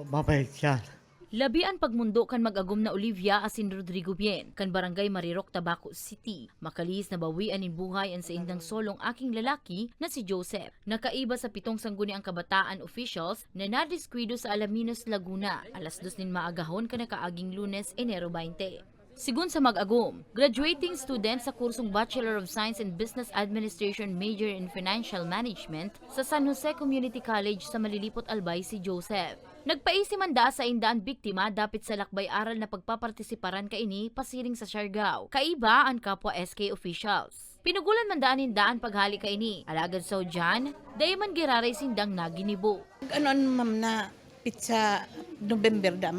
Mabait siya. Labian pagmundo kan mag-agom na Olivia asin Rodrigo Bien, kan barangay Marirok, Tabaco City. Makalis na bawian in buhay ang sa indang solong aking lalaki na si Joseph. Nakaiba sa 7 sangguni ang kabataan officials na nadiskwido sa Alaminos, Laguna. Alas 2 nin maagahon ka nakaaging Lunes, Enero 20. Sigun sa mag-agom, graduating student sa kursong Bachelor of Science in Business Administration Major in Financial Management sa San Jose Community College sa Malilipot, Albay si Joseph. Nagpaisi man da sa indaan biktima dapit sa lakbay-aral na pagpapartisiparan kaini pasiring sa Siargao. Kaiba ang kapwa SK officials. Pinugulan man daan indaan paghali kaini. Alagad sa dyan, dayo man giraray sindang naginibo. Ano ma'am na pizza November da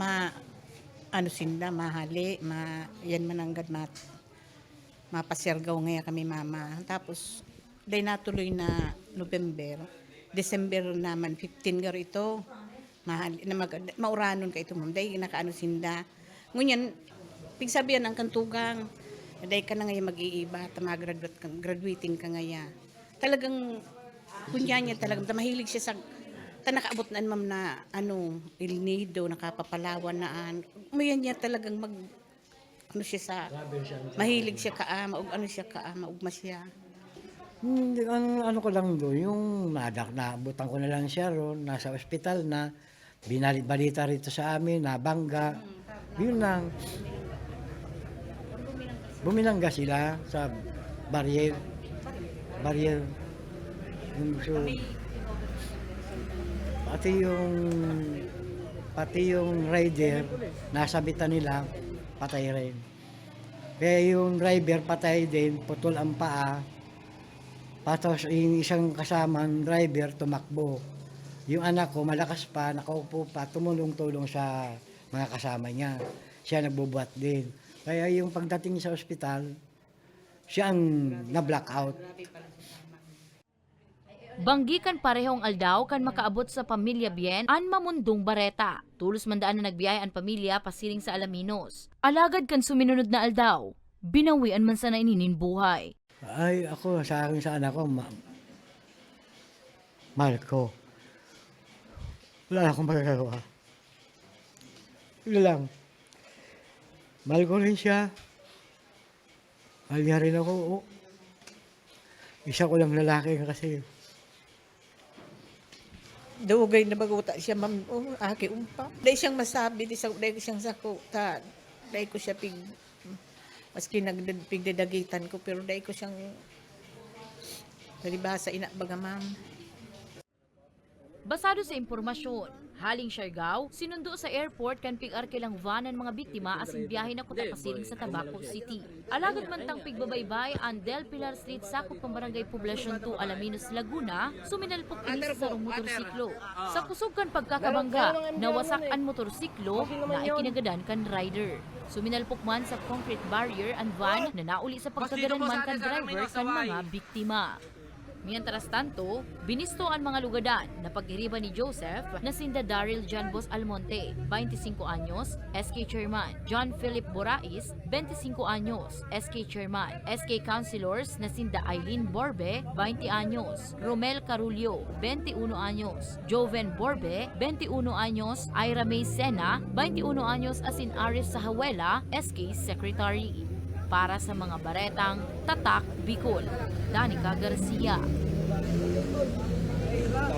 sinda mahali yan mananggad mapasirgaw ngaya kami mama. Tapos day natuloy na November, December naman 15 garo ito. Mahal na mauranon ka ito ma'am. Day nakaano sinda. Ngunyan pigsabihan ang kantugang day ka na ngaya mag-iiba, graduating ka ngaya. Talagang kunyanya talagang mahilig siya sa nakaabot na ma'am na El Nido, nakapapalawan naan. Umayan niya talagang mahilig siya maugma siya. Hindi, ano ko lang doon, yung naabutan ko na lang siya ron, nasa ospital na, balita rito sa amin, nabangga. Yun lang. Buminangga sila sa barrier. So, pati yung rider, nasabitan nila, patay rin. Kaya yung driver patay din, putol ang paa. Patos yung isang kasamang driver tumakbo. Yung anak ko malakas pa, nakaupo pa, tumulong-tulong sa mga kasama niya. Siya nagbubuhat din. Kaya yung pagdating sa ospital, siya ang na-blackout. Banggikan parehong aldaw kan makaabot sa pamilya Bien an mamundong bareta. Tulos mandaan na nagbiyay ang pamilya pasiring sa Alaminos. Alagad kan suminunod na aldaw, binawian man sana ininin buhay. Ay, ako, sa akin sa anak ko, mahal ko. Wala akong magagawa. Wala lang. Mahal ko rin siya. Mahal niya rin ako. Isa ko lang lalaki kasi. Dugay na baguta siya ma'am, aki umpa. Day siyang masabi, day siyang sakuta. Day ko siya maski pigdadagitan ko, pero day ko siyang nalibasa baga ma'am. Basado sa impormasyon, haling Siargao, sinundo sa airport kan pig-arkilang vanan mga biktima asin biyahe na kuta pasiring sa Tabaco City. Alagad man tang pigbabaybay ang Del Pilar Street sakop ng barangay Poblacion 2, Alaminos, Laguna, suminalpok ini sa sarong motorsiklo. Sa kusog kan pagkakabangga, nawasak ang motorsiklo na ikinagadan kan rider. Suminalpok man sa concrete barrier ang van na nauli sa pagkagadan man kan driver kan mga biktima. Mientras tanto, binisto ang mga lugadan na pag-iriba ni Joseph na sinda Daryl John Bos Almonte, 25 anyos, SK Chairman, John Philip Borais, 25 anyos, SK Chairman, SK Councilors na sinda Eileen Borbe, 20 anyos, Romel Carulio, 21 anyos, Joven Borbe, 21 anyos, Ira May Sena, 21 anyos asin Aris Sahahuela, SK Secretary. Para sa mga baretang Tatak Bicol, Danica Garcia.